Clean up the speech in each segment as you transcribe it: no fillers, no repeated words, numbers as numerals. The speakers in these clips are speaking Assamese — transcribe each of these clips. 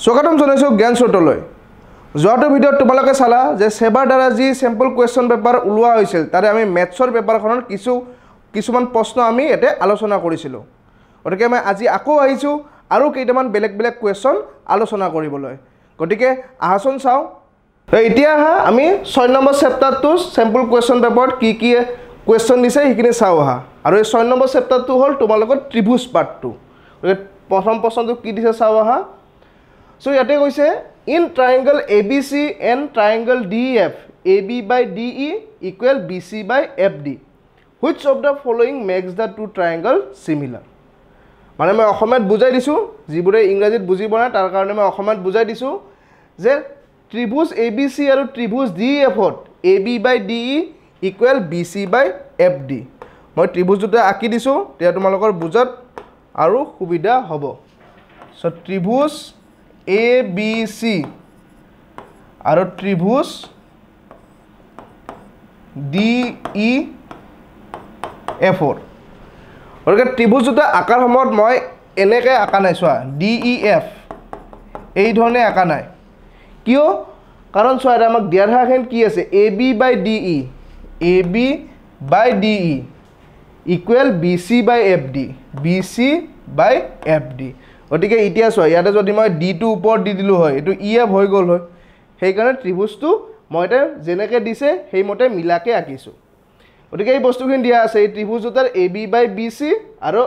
স্বাগতম জনাইছো জ্ঞান স্ৰোতলৈ যোৱাটো ভিডিঅ'ত তোমালোকে চালা যে সেবাৰ দ্বাৰা যি স্যাম্পল কোৱেশ্চন পেপাৰ উলোৱা হৈছিল তাৰে আমি ম্যাথছৰ পেপাৰখনৰ কিছুমান প্ৰশ্ন আমি এতে আলোচনা কৰিছিলো গতিকে মই আজি আকৌ আহিছো আৰু কেইটামান বেলেগ বেলেগ কোৱেশ্চন আলোচনা কৰিবলৈ গতিকে আহাচোন চাও এতিয়া আমি 6 নম্বৰ চেপ্টাৰটো স্যাম্পল কোৱেশ্চন পেপাৰত কি কি কোৱেশ্চন দিছে হিকিনে চাও আহা আৰু এই 6 নম্বৰ চেপ্টাৰটো হল তোমালোকৰ ত্ৰিভুজ পাৰ্টটো প্ৰথম প্ৰশ্নটো কি দিছে চাও আহা So, yate koise in triangle ABC and triangle DEF, AB by DE equal BC by FD. Which of the following makes the two triangle similar? মানে মই অসমত বুজাই দিছো জিবুৰে ইংৰাজীত বুজি বনা তাৰ কাৰণে মই অসমত বুজাই দিছো যে ত্ৰিভুজ ABC আৰু ত্ৰিভুজ DEF to AB by DE equal BC by FD. মই ত্ৰিভুজ দুটা আকি দিছো তে তোমালোকৰ বুজাত আৰু সুবিধা হ'ব সো ত্ৰিভুজ ABC আৰু ত্ৰিভুজ DEF ওৰকে ত্ৰিভুজ দুটা আকাৰ সময়ত মই এনেকৈ আকা নাই চোৱা DEF এই ধৰণে আকা নাই কিয় কাৰণ চোৱা এটা আমাক দিয়াৰ হাখন কি আছে AB by DE AB by DE equal BC by FD BC by FD গটিকে ইতিয়া চোৱা ইয়াতে যদি মই D টো ওপৰ দি দিলো হয় এটো EF হৈ গল হয় সেই কাৰণে ত্ৰিভুজটো মইতে যেনেকৈ দিছে সেই মতে মিলাকে আকিছো গটিকে এই বস্তুখিনি দিয়া আছে এই ত্ৰিভুজ দুটাৰ AB by BC আৰু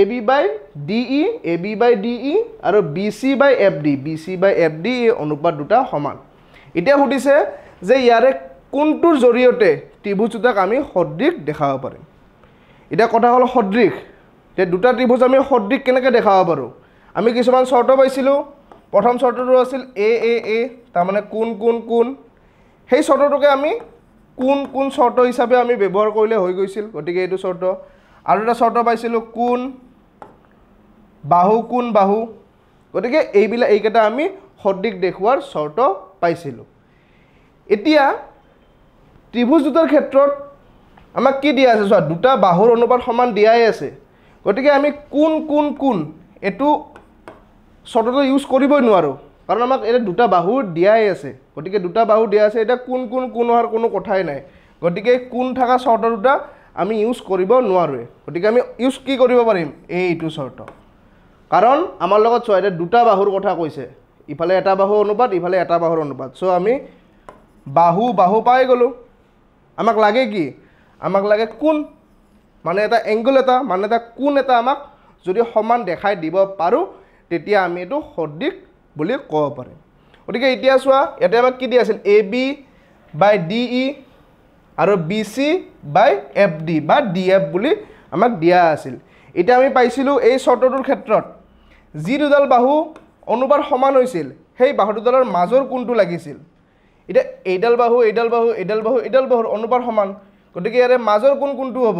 AB by DE AB by DE আৰু BC by FD BC by FD এই অনুপাত দুটা সমান ইতিয়া সুধিছে যে ইয়াৰে কোনটোৰ জৰিয়তে ত্ৰিভুজ দুটাক আমি সদৃশ দেখাব পাৰিম ইতিয়া কথা হল সদৃশ তে দুটা ত্ৰিভুজ আমি সদৃশ কেনেকৈ দেখাব পাৰো আমি কিছুমান শৰ্ত পাইছিলো প্ৰথম শৰ্তটো আছিল AAA তাৰ মানে কোন কোন কোন সেই শৰ্তটোকে আমি কোন কোন শৰ্ত হিচাপে আমি ব্যৱহাৰ কৰিলে হৈ গৈছিল গতিকে এইটো শৰ্ত আৰু এটা শৰ্ত পাইছিলো কোন বাহু গতিকে এইকেইটা আমি সদৃশ দেখুৱাৰ শৰ্ত পাইছিলো এতিয়া ত্ৰিভুজ দুটাৰ ক্ষেত্ৰত আমাক কি দিয়া আছে চোৱা দুটা বাহুৰ অনুপাত সমান দিয়াই আছে গতিকে আমি কোন এটো শৰ্তটো ইউজ কৰিবই নোৱাৰো কাৰণ আমাক এটা দুটা বাহু দিয়াই আছে গতিকে দুটা বাহু দিয়া আছে এটা কোন হোৱাৰ কোনো কথাই নাই গতিকে কোন থাকা শৰ্ত দুটা আমি ইউজ কৰিব নোৱাৰো গতিকে আমি ইউজ কি কৰিব পাৰিম এইটো শৰ্ত কাৰণ আমাৰ লগত চোৱা এটা দুটা বাহুৰ কথা কৈছে ইফালে এটা বাহু অনুপাত ইফালে এটা বাহুৰ অনুপাত সো আমি বাহু পাই গলো আমাক লাগে কি আমাক লাগে কোন মানে এটা এংগল এটা মানে এটা কোন এটা আমাক যদি সমান দেখাই দিব পাৰো তেতিয়া আমি এটো সদৃশ বুলি ক'ব পাৰিম গতিকে এতিয়া চোৱা ইয়াতে আমাক কি দিয়া আছিল AB by DE আৰু BC by FD বা DF বুলি আমাক দিয়া আছিল এটা আমি পাইছিলো এই শৰ্তটোৰ ক্ষেত্ৰত যি দুডাল বাহু অনুপাত সমান হৈছিল সেই বাহু দুডালৰ মাজৰ কোণটো লাগিছিল এটা এইডাল বাহুৰ অনুপাত সমান গতিকে ইয়াৰে মাজৰ কোণটো হ'ব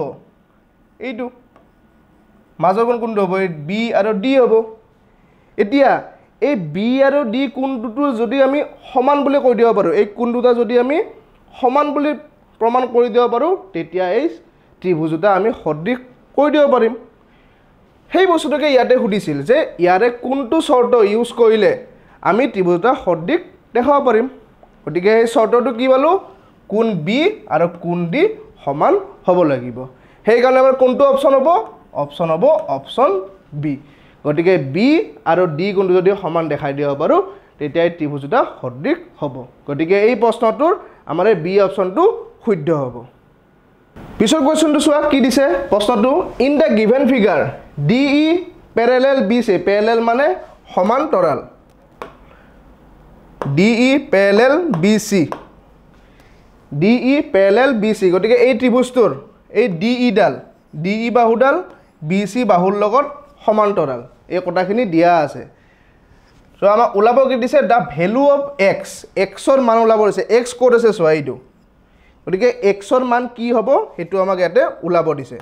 এইটো মাজৰ কোণটো হ'ব B আৰু D হ'ব এতিয়া এই B আৰু D কোণটো যদি আমি সমান বুলি কৈ দিব পাৰো এই কোণ দুটা যদি আমি সমান বুলি প্ৰমাণ কৰি দিব পাৰো তেতিয়া এই ত্ৰিভুজ দুটা আমি সদৃশ কৈ দিব পাৰিম সেই বস্তুটোকে ইয়াতে সুধিছিল যে ইয়াৰে কোনটো শৰ্ত ইউজ কৰিলে আমি ত্ৰিভুজ দুটা সদৃশ দেখাব পাৰিম গতিকে এই শৰ্তটো কি পালো কোণ B আৰু কোণ D সমান হ'ব লাগিব সেই কাৰণে আমাৰ কোনটো অপচন হ'ব অপচন B গতিকে B আৰু D কোনটো যদি সমান দেখাই দিব পাৰো তেতিয়া এই ত্ৰিভুজ দুটা সদৃশ হ'ব গতিকে এই প্ৰশ্নটোৰ আমাৰ B অপচনটো শুদ্ধ হ'ব পিছৰ কোৱেশ্চনটো চোৱা কি দিছে প্ৰশ্নটো in the given figure DE parallel BC parallel মানে সমান্তৰাল DE parallel BC গতিকে এই ত্ৰিভুজটোৰ এই DE বাহুডাল BC বাহুৰ লগত সমান্তৰাল এই কথাখিনি দিয়া আছে সো আমাক ওলাব কি দিছে দা ভ্যালু অফ x ৰ মান ওলাব দিছে x ক'ত আছে চোৱা এইটো গতিকে x ৰ মান কি হ'ব হেতু আমাক ইয়াতে ওলাব দিছে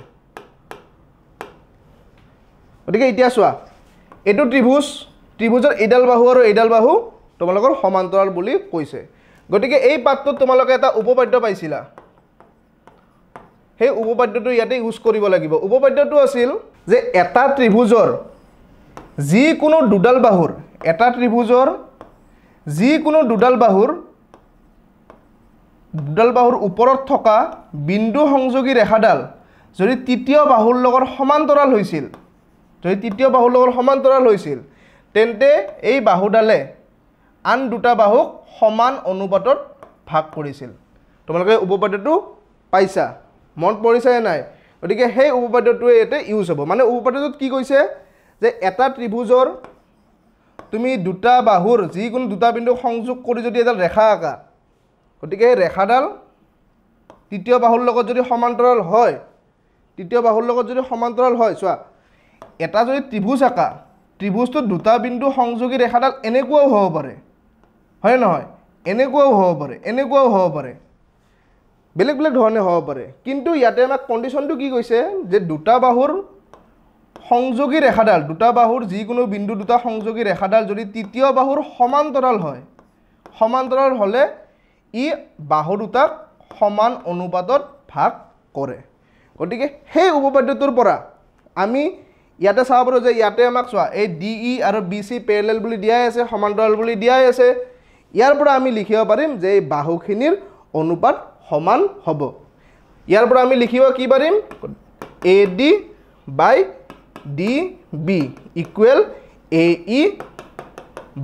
গতিকে এতিয়া চোৱা এটো ত্ৰিভুজৰ এইডাল বাহু আৰু এইডাল বাহু তোমালোকৰ সমান্তৰাল বুলি কৈছে গতিকে এই পাঠটোত তোমালোকে এটা উপপাদ্য পাইছিলা সেই উপপাদ্যটো ইয়াতে ইউজ কৰিব লাগিব উপপাদ্যটো আছিল যে এটা ত্ৰিভুজৰ যিকোনো দুডাল বাহুৰ এটা ত্ৰিভুজৰ যিকোনো দুডাল বাহুৰ ওপৰত থকা বিন্দু সংযোগী ৰেখাডাল যদি তৃতীয় বাহুৰ লগত সমান্তৰাল হৈছিল তেন্তে এই বাহুডালে আন দুটা বাহুক সমান অনুপাতত ভাগ কৰিছিল তোমালোকে উপপাদ্যটো পাইছা মন পৰিছে নাই গতিকে সেই উপপাদ্যটোৱে এতে ইউজ হ'ব মানে উপপাদ্যটোত কি কৈছে যে এটা ত্ৰিভুজৰ তুমি দুটা বাহুৰ যিকোনো দুটা বিন্দু সংযোগ কৰি যদি এডাল ৰেখা আঁকা গতিকে এই ৰেখাডাল তৃতীয় বাহুৰ লগত যদি সমান্তৰাল হয় চোৱা এটা যদি ত্ৰিভুজ আঁকা ত্ৰিভুজটো দুটা বিন্দু সংযোগী ৰেখাডাল এনেকুৱাও হ'ব পাৰে হয় নহয় এনেকুৱাও হ'ব পাৰে বেলেগ ধৰণে হ'ব পাৰে কিন্তু ইয়াতে আমাক কণ্ডিশ্যনটো কি কৈছে যে দুটা বাহুৰ সংযোগী ৰেখাডাল দুটা বাহুৰ যিকোনো বিন্দু দুটা সংযোগী ৰেখাডাল যদি তৃতীয় বাহুৰ সমান্তৰাল হ'লে ই বাহু দুটাক সমান অনুপাতত ভাগ কৰে গতিকে সেই উপপাদ্যটোৰ পৰা আমি ইয়াতে চাব পাৰোঁ যে ইয়াতে আমাক চোৱা এই DE আৰু BC পেৰেলেল বুলি দিয়াই আছে সমান্তৰাল বুলি দিয়াই আছে ইয়াৰ পৰা আমি লিখিব পাৰিম যে এই বাহুখিনিৰ অনুপাত সমান হ'ব ইয়াৰ পৰা আমি লিখিব কি পাৰিম AD by DB equal AE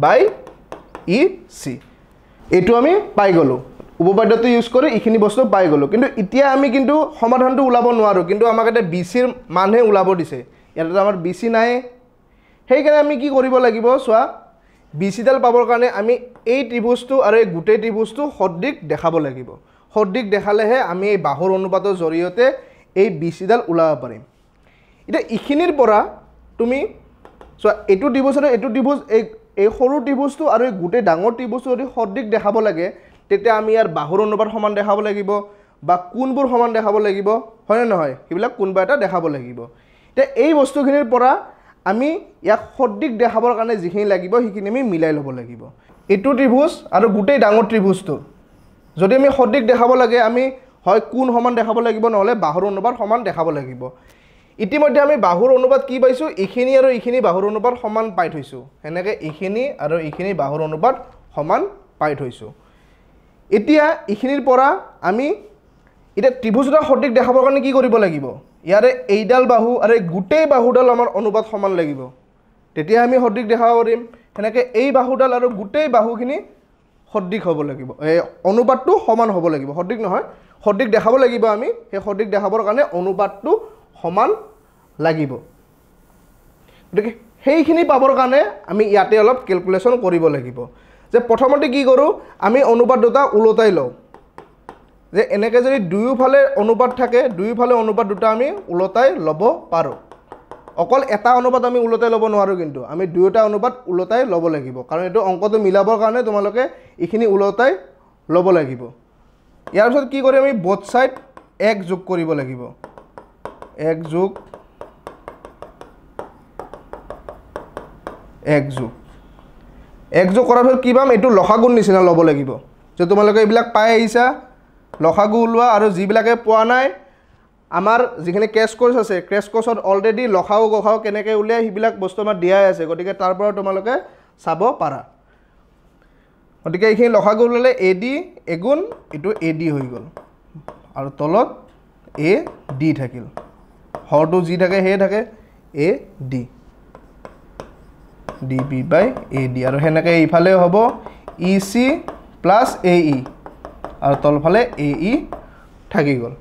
by EC এইটো আমি পাই গ'লো উপপাদ্যটো ইউজ কৰি এইখিনি বস্তু পাই গ'লো কিন্তু এতিয়া আমি কিন্তু সমাধানটো ওলাব নোৱাৰো কিন্তু আমাক এটা BCৰ মানহে ওলাব দিছে ইয়াতে আমাৰ BC নাই সেইকাৰণে আমি কি কৰিব লাগিব চোৱা BCডাল পাবৰ কাৰণে আমি এই ত্ৰিভুজটো আৰু এই গোটেই ত্ৰিভুজটো সদৃশ দেখাব লাগিব সদৃশ দেখালেহে আমি এই বাহুৰ অনুপাতৰ জৰিয়তে এই BCডাল ওলাব পাৰিম এতিয়া ইখিনিৰ পৰা তুমি চোৱা এইটো ত্ৰিভুজ আৰু এইটো ত্ৰিভুজ এই সৰু ত্ৰিভুজটো আৰু এই গোটেই ডাঙৰ ত্ৰিভুজটো যদি সদৃশ দেখাব লাগে তেতিয়া আমি ইয়াৰ বাহুৰ অনুপাত সমান দেখাব লাগিব বা কোণবোৰ সমান দেখাব লাগিব হয় নহয় সেইবিলাক কোনবা এটা দেখাব লাগিব তে এই বস্তুখিনিৰ পৰা আমি ইয়াক সদৃশ দেখাবৰ কাৰণে যিখিনি লাগিব সেইখিনি আমি মিলাই ল'ব লাগিব এইটো ত্ৰিভুজ আৰু গোটেই ডাঙৰ ত্ৰিভুজটো যদি আমি সদৃশ দেখাব লাগে আমি হয় কোণ সমান দেখাব লাগিব নহলে বাহুৰ অনুপাত সমান দেখাব লাগিব ইতিমধ্যে আমি বাহুৰ অনুপাত কি পাইছো এইখিনি আৰু এইখিনি বাহুৰ অনুপাত সমান পাই থৈছো এনেকৈ এইখিনি আৰু এইখিনি বাহুৰ অনুপাত সমান পাই থৈছো এতিয়া এইখিনিৰ পৰা আমি এটা ত্ৰিভুজটা সদৃশ দেখাবৰ কাৰণে কি কৰিব লাগিব ইয়াৰে এইডাল বাহু আৰু এই গোটেই বাহুডাল আমাৰ অনুপাত সমান লাগিব তেতিয়া আমি সদৃশ দেখাব পাৰিম এনেকৈ এই বাহুডাল আৰু গোটেই বাহুখিনি সদৃশ হ'ব লাগিব এই অনুপাতটো সমান হ'ব লাগিব সদৃশ নহয় সদৃশ দেখাব লাগিব আমি সেই সদৃশ দেখাবৰ কাৰণে অনুপাতটো সমান লাগিব গতিকে সেইখিনি পাবৰ কাৰণে আমি ইয়াতে অলপ ক্যালকুলেশন কৰিব লাগিব যে প্ৰথমতে কি কৰো আমি অনুপাত দুটা উলটাই লওঁ যে এনেকৈ যদি দুয়োফালে অনুপাত থাকে দুয়োফালে অনুপাত দুটা আমি উলটাই ল'ব পাৰো অকল এটা অনুপাত আমি উলটাই ল'ব নোৱাৰো কিন্তু আমি দুয়োটা অনুপাত উলটাই ল'ব লাগিব কাৰণ এটো অংকটো মিলাবৰ কাৰণে তোমালোকে এইখিনি উলটাই ল'ব লাগিব ইয়াৰ পিছত কি কৰি আমি both side 1 যোগ কৰিব লাগিব 1 যোগ 1 যোগ কৰাৰ পিছত কি পাম এটো লসাগুৰ নিচিনা ল'ব লাগিব যে তোমালোকে এইবিলাক পাই আহিছা লসাগু উলোৱা আৰু যিবিলাকে পোৱা নাই আমাৰ যিখিনি ক্ৰেশ কোৰ্স আছে ক্ৰেশ কোৰ্সত অলৰেডি লসাগু গসাগু কেনেকৈ উলিয়াই হিবিলাক বস্তু আমাৰ দিয়াই আছে গতিকে তাৰ পৰা তোমালোকে চাব পাৰা গতিকে এইখিনি লসাগু উলালে AD এগুণ এটো AD হৈ গল আৰু তলত AD থাকিল হৰটো যি থাকে হে থাকে AD DB by AD আৰু হেনেকৈ ইফালে হ'ব EC plus AE আৰু তলফালে AE থাকি গল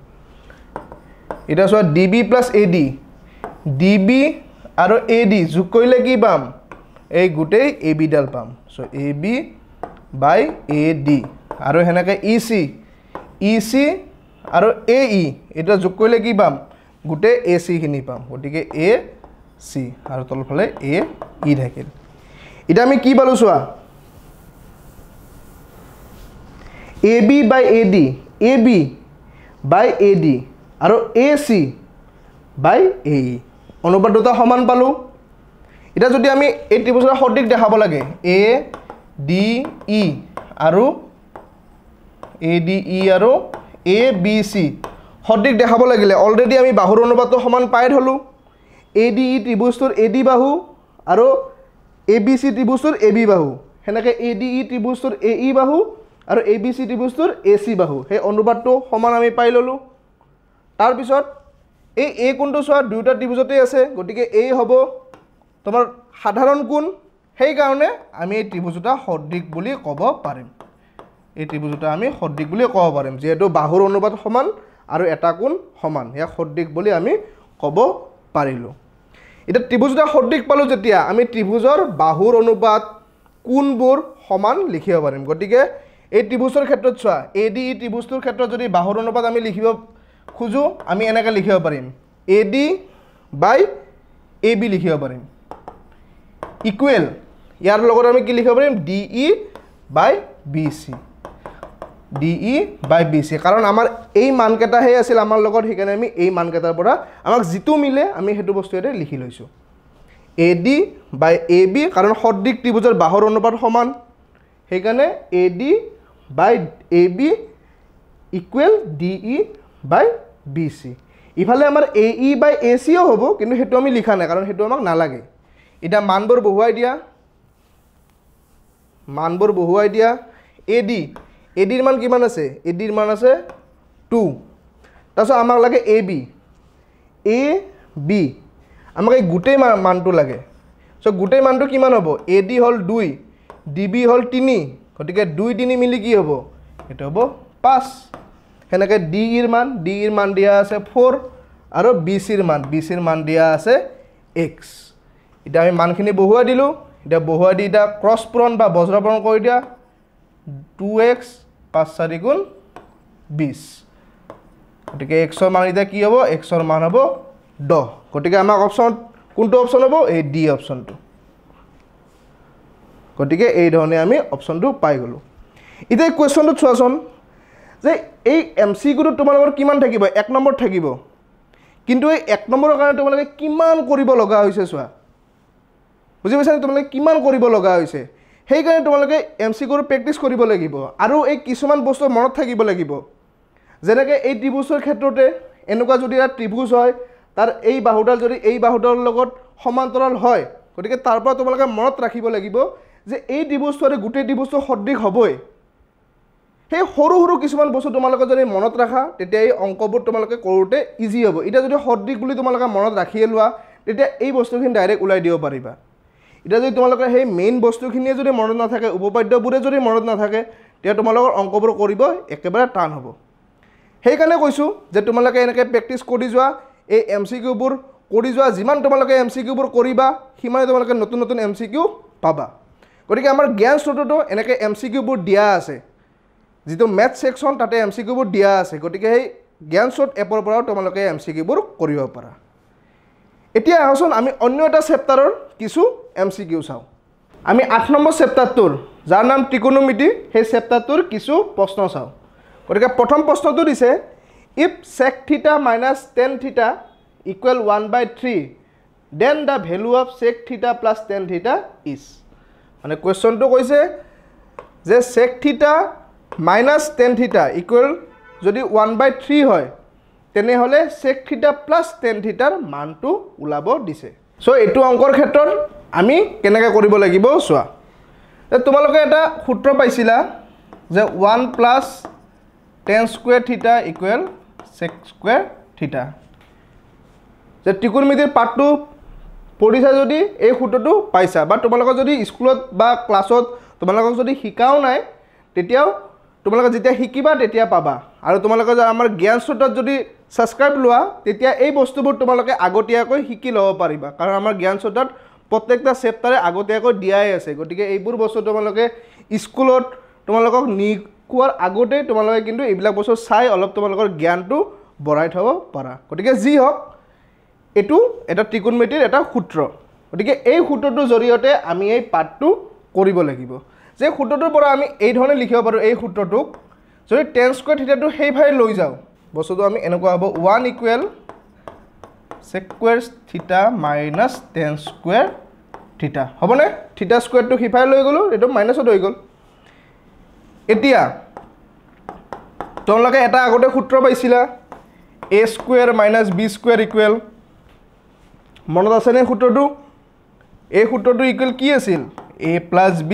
এটা so DB plus AD DB আৰু AD যোগ কৰিলে কি পাম এই গুটেই AB ডাল পাম সো AB by AD আৰু হেনেকৈ EC আৰু AE এটা যোগ কৰিলে কি পাম গুটেই AC খিনি পাম গটিকে AC আৰু তলফালে AE থাকিল এটা আমি কি পালো সোৱা AB by AD AB by AD আৰু AC by AE অনুপাত দুটা সমান পালো এটা যদি আমি এই ত্ৰিভুজৰ সদৃশ দেখাব লাগে ADE আৰু ADE আৰু ABC সদৃশ দেখাব লাগিলে অলৰেডি আমি বাহুৰ অনুপাতটো সমান পাই থলো ADE ত্ৰিভুজটোৰ AD বাহু আৰু ABC ত্ৰিভুজটোৰ AB বাহু হেনেকৈ ADE ত্ৰিভুজটোৰ AE বাহু আৰু ABC ত্ৰিভুজটোৰ AC বাহু সেই অনুপাতটো সমান আমি পাই ললো তাৰ পিছত এই A কোণটো চোৱা দুটা ত্ৰিভুজতে আছে গতিকে A হ'ব তোমাৰ সাধাৰণ কোণ সেই কাৰণে আমি এই ত্ৰিভুজ দুটা সদৃশ বুলি ক'ব পাৰিম এই ত্ৰিভুজ দুটা আমি সদৃশ বুলি ক'ব পাৰিম যেহেতু বাহুৰ অনুপাত সমান আৰু এটা কোণ সমান ইয়া সদৃশ বুলি আমি ক'ব পাৰিলো এটা ত্ৰিভুজ দুটা সদৃশ পালো যেতিয়া আমি ত্ৰিভুজৰ বাহুৰ অনুপাত কোণবোৰ সমান লিখিব পাৰিম গতিকে এই ত্ৰিভুজৰ ক্ষেত্ৰত চোৱা ADE ত্ৰিভুজটোৰ ক্ষেত্ৰত যদি বাহুৰ অনুপাত আমি লিখিব খুজো আমি এনেকৈ লিখিব পাৰিম AD by AB লিখিব পাৰিম ইকুৱেল ইয়াৰ লগত আমি কি লিখিব পাৰিম DE by BC DE by BC কাৰণ আমাৰ এই মানকেইটা হে আছিল আমাৰ লগত সেইকাৰণে আমি এই মানকেইটাৰ পৰা আমাক যিটো মিলে আমি হেতু বস্তু এটা লিখি লৈছো AD by AB কাৰণ সদৃশ ত্ৰিভুজৰ বাহুৰ অনুপাত সমান সেইকাৰণে AD by AB equal DE by BC ইফালে আমাৰ AE by AC ও হ'ব কিন্তু হেতু আমি লিখা নাই কাৰণ হেতু আমাক নালাগে এটা মানবোৰ বহুৱাই দিয়া AD AD ৰ মান কিমান আছে AD ৰ মান আছে 2 তাৰপিছত আমাক লাগে AB আমাক এই গোটেই মানটো লাগে সো গোটেই মানটো কিমান হ'ব AD হল 2 DB হল 3 গতিকে 2 3 মিলি কি হ'ব এটা হ'ব 5 হেনেকে D ৰ মান দিয়া আছে 4 আৰু BC ৰ মান দিয়া আছে x এটা আমি মানখিনি বহুৱাই দিলো এটা বহুৱাই দি এটা ক্ৰস পূৰণ বা বজ্ৰপূৰণ কৰি দিয়া 2x 5 4 গুণ 20 গতিকে x ৰ মান এটা কি হ'ব x ৰ মান হ'ব 10 গতিকে আমাক অপচন কোনটো অপচন হ'ব এই ডি অপচনটো গতিকে এই ধৰণে আমি অপচনটো পাই গলো ইতে কোৱেশ্চনটো চোৱাচোন যে এই এমসিকিউটো তোমালোকৰ কিমান থাকিব 1 নম্বৰ থাকিব কিন্তু এই 1 নম্বৰৰ কাৰণে তোমালোকে কিমান কৰিব লগা হৈছে চোৱা বুজি পাইছা তোমালোকে কিমান কৰিব লগা হৈছে সেই কাৰণে তোমালোকে এমসিকিউৰ প্ৰেক্টিস কৰিব লাগিব আৰু এই কিছুমান বস্তু মনত থাকিব লাগিব যেনেকৈ এই ত্ৰিভুজৰ ক্ষেত্ৰতে এনেকুৱা যদি এটা ত্ৰিভুজ হয় তাৰ এই বাহুডাল যদি এই বাহুডালৰ লগত সমান্তৰাল হয় গতিকে তাৰ পৰা তোমালোকে মনত ৰাখিব লাগিব যে এই ত্ৰিভুজটো আৰু গোটেই ত্ৰিভুজটো সদৃশ হ'বই সেই সৰু সৰু কিছুমান বস্তু তোমালোকে যদি মনত ৰাখা তেতিয়া এই অংকবোৰ তোমালোকে কৰোতে ইজি হ'ব এটা যদি সদৃশ বুলি তোমালোকে মনত ৰাখিয়ে লোৱা তেতিয়া এই বস্তুখিনি ডাইৰেক্ট উলাই দিব পাৰিবা এটা যদি তোমালোকে সেই মেইন বস্তুখিনিয়ে যদি মনত নাথাকে উপপাদ্যবোৰে যদি মনত নাথাকে তেতিয়া তোমালোকৰ অংকবোৰ কৰিব একেবাৰে টান হ'ব সেই কাৰণে কৈছো যে তোমালোকে এনেকৈ প্ৰেক্টিস কৰি যোৱা এই এমসিকিউবোৰ কৰি যোৱা যিমান তোমালোকে এমসিকিউবোৰ কৰিবা সিমানে তোমালোকে নতুন নতুন এমসিকিউ পাবা গতিকে আমাৰ জ্ঞান স্তৰটো এনেকৈ এমসিকিউবোৰ দিয়া আছে যেটো ম্যাথ সেকশন তাতে এমসিকিউবোৰ দিয়া আছে গতিকে এই জ্ঞান স্তৰত এপৰ পৰাও তোমালোকে এমসিকিউবোৰ কৰিব পাৰা এতিয়া আহচোন আমি অন্য এটা চেপ্টাৰৰ কিছু এমসিকিউ চাও আমি 8 নম্বৰ চেপ্টাৰটোৰ যাৰ নাম ত্ৰিকোণমিতি সেই চেপ্টাৰটোৰ কিছু প্ৰশ্ন চাও গতিকে প্ৰথম প্ৰশ্নটো দিছে if sec theta minus tan theta equal 1/3 then the value of sec theta plus tan theta is মানে কোৱেশ্চনটো কৈছে যে sec theta minus tan theta equal যদি 1/3 হয় তেনে হলে sec theta plus tan theta ৰ মানটো উলাব দিছে সো এটো অংকৰ ক্ষেত্ৰত আমি কেনেকৈ কৰিব লাগিব চোৱা তোমালোকে এটা সূত্ৰ পাইছিলা যে 1 plus tan square theta equal sec square theta যে ত্ৰিকোণমিতিৰ পাঠটো পঢ়িছা যদি এই সূত্ৰটো পাইছা বা তোমালোকে যদি স্কুলত বা ক্লাছত তোমালোকক যদি শিকাও নাই তেতিয়াও তোমালোকে যেতিয়া শিকিবা তেতিয়া পাবা আৰু তোমালোকে আমাৰ জ্ঞান স্তৰত যদি সাবস্ক্ৰাইব লোৱা তেতিয়া এই বস্তুবোৰ তোমালোকে আগতীয়াকৈ শিকি লব পাৰিবা কাৰণ আমাৰ জ্ঞান স্তৰত প্ৰত্যেকটা চেপ্টাৰে আগতীয়াকৈ দিয়াই আছে গতিকে এইবোৰ বস্তু তোমালোকে স্কুলত তোমালোকক কোৱাৰ আগতে তোমালোকে কিন্তু এইবিলাক বস্তু চাই অলপ তোমালোকৰ জ্ঞানটো বঢ়াই থব পাৰা গতিকে যি হওক এটো এটা ত্ৰিকোণমিতিৰ এটা সূত্ৰ গতিকে এই সূত্ৰটোৰ জৰিয়তে আমি এই পাঠটো কৰিব লাগিব যে সূত্ৰটোৰ পৰা আমি এই ধৰণে লিখিব পাৰো এই সূত্ৰটোক যদি tan square theta টো সেই ভাই লৈ যাও বস্তুটো আমি এনেকুৱা হ'ব 1 equal sec square theta minus tan square theta হ'বনে theta square টো হিফাই লৈ গলো এটো মাইনাসত হৈ গল এতিয়া তোমালোকে এটা আগতে সূত্ৰ পাইছিলা a square minus b square equal মনত আছে নে সূত্ৰটো এই সূত্ৰটো ইকুৱেল কি আছিল a প্লাছ b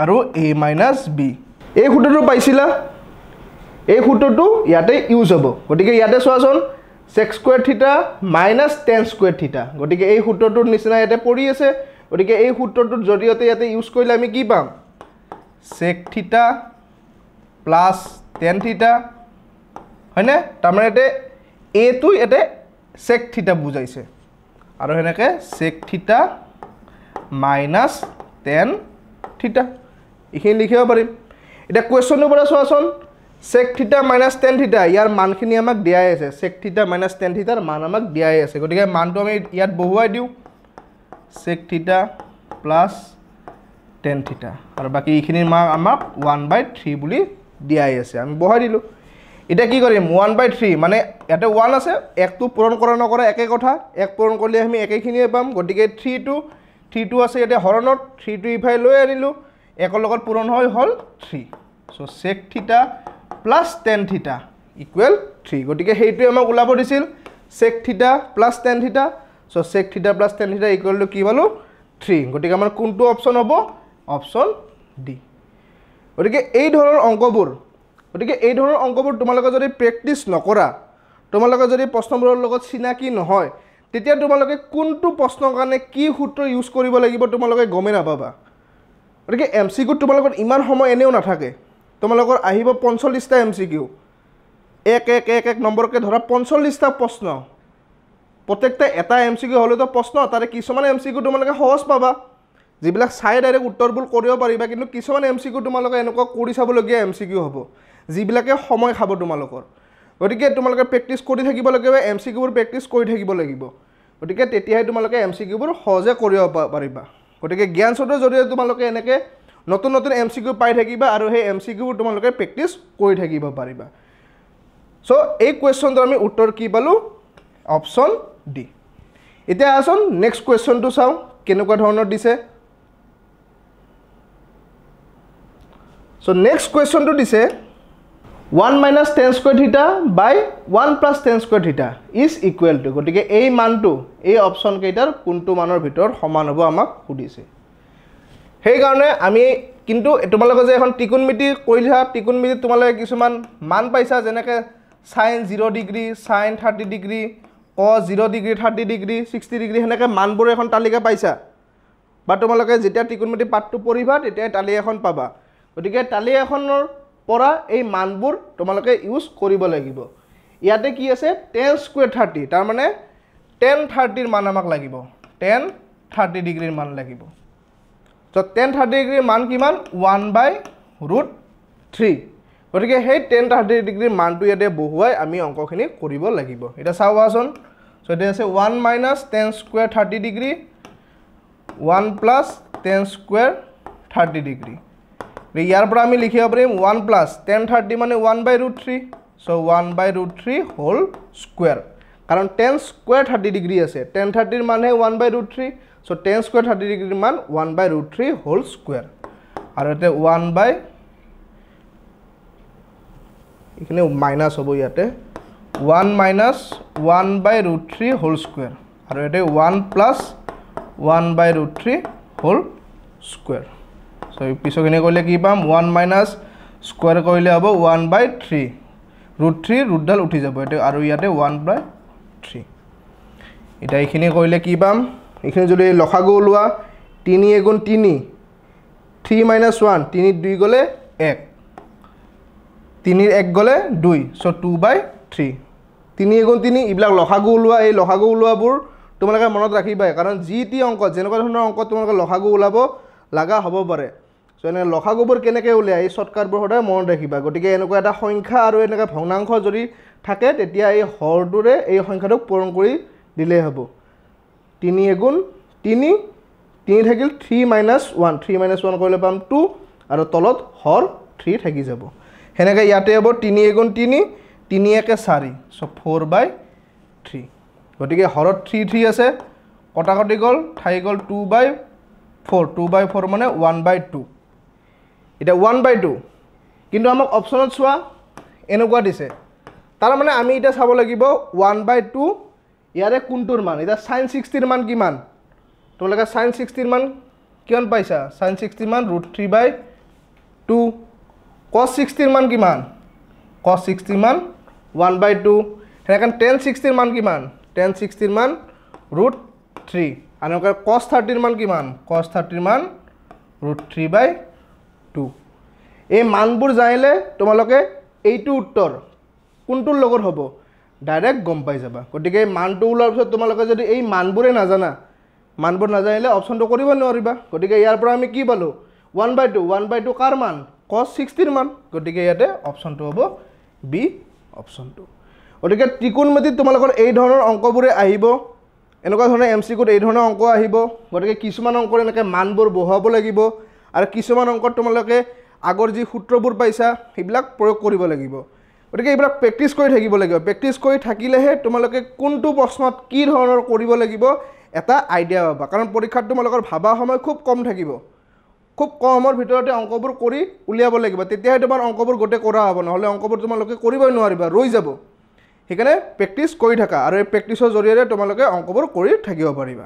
আৰু a মাইনাছ b এই সূত্ৰটো পাইছিলা এই সূত্ৰটো ইয়াতে ইউজ হ'ব গতিকে ইয়াতে চোৱাচোন sec square theta minus tan square theta গতিকে এই সূত্ৰটোৰ নিচিনা ইয়াতে পৰি আছে গতিকে এই সূত্ৰটোৰ জৰিয়তে ইয়াতে ইউজ কৰিলে আমি কি পাম sec theta plus tan theta হয়নে তাৰমানে এতে a টো এতে sec theta বুজাইছে আৰু হেনেকে sec theta minus tan theta ইখিনি লিখিব পাৰিম এটা কোৱেশ্চনৰ পৰা চোৱাচোন sec theta minus tan theta ইয়াৰ মানখিনি আমাক দিয়াই আছে sec theta minus tan theta ৰ মান আমাক দিয়াই আছে গতিকে মানটো আমি ইয়াত বহুৱাই দিও sec theta plus tan theta আৰু বাকি ইখিনিৰ মান আমাক 1/3 বুলি দিয়াই আছে আমি বহাই দিলো এটা কি কৰিম 1/3 মানে ইয়াতে 1 আছে 1 টো পূৰণ কৰা নকৰা একে কথা 1 পূৰণ কৰিলে আমি একেখিনিয়ে পাম গতিকে 3 টো আছে ইয়াতে হৰণত 3 টো ইফাই লৈ আনিলো একৰ লগত পূৰণ হয় হল 3 so sec theta plus tan theta equal 3 গতিকে হেইটো আমাক উলাব দিছিল sec theta plus tan theta so sec theta plus tan theta equal to কি পালো 3 গতিকে আমাৰ কোনটো অপচন হ'ব অপচন ডি গতিকে এই ধৰণৰ অংকবোৰ গতিকে এই ধৰণৰ অংকবোৰ তোমালোকে যদি প্ৰেক্টিস নকৰা তোমালোকে যদি প্ৰশ্নবোৰৰ লগত চিনাকি নহয় তেতিয়া তোমালোকে কোনটো প্ৰশ্নৰ কাৰণে কি সূত্ৰ ইউজ কৰিব লাগিব তোমালোকে গমে নাপাবা গতিকে এমসিকিউ তোমালোকৰ ইমান সময় এনেও নাথাকে তোমালোকৰ আহিব 45টা এমসিকিউ 1 নম্বৰকে ধৰা 45টা প্ৰশ্ন প্ৰত্যেকটা এটা এমসিকিউ হলেতো প্ৰশ্ন তাৰে কিছুমান এমসিকিউ তোমালোকে সহজ পাবা যিবিলাক চাই ডাইৰেক্ট উত্তৰবোৰ কৰিব পাৰিবা কিন্তু কিছুমান এমসিকিউ তোমালোকে এনেকুৱা কৰি চাবলগীয়া এমসিকিউ হ'ব যিবিলাকে সময় খাব তোমালোকৰ গতিকে তোমালোকে প্ৰেক্টিস কৰি থাকিব লাগিব এমসিকিউবোৰ প্ৰেক্টিস কৰি থাকিব লাগিব গতিকে তেতিয়াহে তোমালোকে এমসিকিউবোৰ সহজে কৰিব পাৰিবা গতিকে জ্ঞান চতৰ জৰিয়তে তোমালোকে এনেকে নতুন নতুন এমসিকিউ পাই থাকিবা আৰু সেই এমসিকিউবোৰ তোমালোকে প্ৰেক্টিস কৰি থাকিব পাৰিবা সো এই কোৱেশ্চনটো আমি উত্তৰ কি পালো অপচন ডি এতিয়া আসন নেক্সট কোৱেশ্চনটো চাও কেনেকুৱা ধৰণৰ দিছে সো নেক্সট কোৱেশ্চনটো দিছে 1 minus tan square theta by 1 plus tan square theta is equal to গতিকে এই মানটো এই অপচন কেইটাৰ কোনটো মানৰ ভিতৰত সমান হ'ব আমাক সুধিছে সেই কাৰণে আমি কিন্তু তোমালোকে যে এখন ত্ৰিকোণমিতি কৰিলা ত্ৰিকোণমিতি তোমালোকে কিছুমান মান পাইছা যেনেকৈ sin 0 degree sin 30 degree cos 0 degree 30 degree 60 degree হেনেকৈ মানবোৰ এখন তালিকা পাইছা বা তোমালোকে যেতিয়া ত্ৰিকোণমিতি পাঠটো পঢ়িবা তেতিয়া তালিকা এখন পাবা গতিকে তালিকা এখনৰ পৰা এই মানবোৰ তোমালোকে ইউজ কৰিব লাগিব ইয়াতে কি আছে tan square 30 তাৰ মানে tan 30 ৰ মান আমাক লাগিব tan 30 ডিগ্ৰীৰ মান লাগিব তো tan 30 ডিগ্ৰীৰ মান কিমান 1/√3 গতিকে সেই tan 30 ডিগ্ৰীৰ মানটো ইয়াতে বহুৱাই আমি অংকখিনি কৰিব লাগিব এটা চাওৱাচোন সো এটা আছে 1 minus tan square 30 degree 1 plus tan square 30 degree ইয়াৰ পৰা আমি লিখিব পাৰিম 1 plus tan 30 মানে 1/√3 so 1/√3 হোল স্কয়াৰ কাৰণ tan square 30 ডিগ্ৰী আছে tan 30 ৰ মান হে 1/√3 so tan square 30 ডিগ্ৰীৰ মান 1/√3 হোল স্কয়াৰ আৰু এতে 1 by এখানে মাইনাস হ'ব ইয়াতে 1 minus 1/√3 হোল স্কয়াৰ আৰু এতে 1 plus 1/√3 হোল স্কয়াৰ so পিছখিনি কইলে কি পাম 1 minus স্কয়াৰ কইলে হ'ব 1/3 √3 √ডাল উঠি যাব এটা আৰু ইয়াতে 1/3 এটা এখিনি কইলে কি পাম এখিনি যদি লসাগু ওলোৱা 3 * 3 3 - 1 3 2 গলে 1 3 1 গলে 2 so 2/3 3 * 3 ইবিলাক লসাগু ওলোৱা এই লসাগু ওলোৱাবোৰ তোমালোকে মনত ৰাখিবা কাৰণ জিটি অংক যেনেকুৱা ধৰণৰ অংক তোমালোকে লসাগু ওলাব লাগা হ'ব পাৰে সো এনে লসাগুবোৰ কেনেকৈ উলিয়াই এই শৰ্টকাটবোৰ সদায় মনত ৰাখিবা গতিকে এনেকুৱা এটা সংখ্যা আৰু এনেকুৱা ভগ্নাংশ যদি থাকে তেতিয়া এই হৰটোৰে এই সংখ্যাটোক পূৰণ কৰি দিলে হ'ব 3 * 3 3 থাকিল 3 - 1 3 - 1 কৰিলে পাম 2 আৰু তলত হৰ 3 থাকি যাব হেনেকৈ ইয়াতে হ'ব 3 * 3 3 * 1 4 সো 4/3 গতিকে হৰত 3 3 আছে কটাকটি গল ঠাই গল 2/4 2/4 মানে 1/2 এটা 1/2 কিন্তু আমাক অপচনত চোৱা এনেকুৱা দিছে তাৰ মানে আমি এটা চাব লাগিব 1/2 ইয়াৰে কোনটোৰ মান এটা sin 60 ৰ মান কিমান তোমালোকে sin 60 মান কিমান পাইছা sin 60 মান √3/2 cos 60 মান কিমান cos 60 মান 1/2 হেনেকান tan 60 মান কিমান tan 60 মান √3 আৰু cos 30 মান কিমান cos 30 মান √3/2 এই মানবোৰ জানিলে তোমালোকে এইটো উত্তৰ কোনটোৰ লগত হ'ব ডাইৰেক্ট গম পাই যাবা গতিকে এই মানটো ওলোৱাৰ পিছত তোমালোকে যদি এই মানবোৰে নাজানা মানবোৰ নাজানিলে অপচনটো কৰিব নোৱাৰিবা গতিকে ইয়াৰ পৰা আমি কি পালো 1/2 কাৰ মান cos 60 ৰ মান গতিকে ইয়াতে অপচনটো হ'ব বি অপচনটো গতিকে ত্ৰিকোণমিতিত তোমালোকৰ এই ধৰণৰ অংকবোৰে আহিব এনেকুৱা ধৰণৰ এমসিকিউত এই ধৰণৰ অংক আহিব গতিকে কিছুমান অংকৰ এনেকৈ মানবোৰ বহাব লাগিব আৰু কিছুমান অংকত তোমালোকে আগৰ যি সূত্ৰবোৰ পাইছা সেইবিলাক প্ৰয়োগ কৰিব লাগিব গতিকে এইবিলাক প্ৰেক্টিছ কৰি থাকিব লাগিব প্ৰেক্টিছ কৰি থাকিলেহে তোমালোকে কোনটো প্ৰশ্নত কি ধৰণৰ কৰিব লাগিব এটা আইডিয়া পাবা কাৰণ পৰীক্ষাত তোমালোকৰ ভাবা সময় খুব কম থাকিব খুব কম সময়ৰ ভিতৰতে অংকবোৰ কৰি উলিয়াব লাগিব তেতিয়াহে তোমাৰ অংকবোৰ গোটে কৰা হ'ব নহলে অংকবোৰ তোমালোকে কৰিবই নোৱাৰিবা ৰৈ যাব সেইকাৰণে প্ৰেক্টিছ কৰি থাকা আৰু এই প্ৰেক্টিছৰ জৰিয়তে তোমালোকে অংকবোৰ কৰি থাকিব পাৰিবা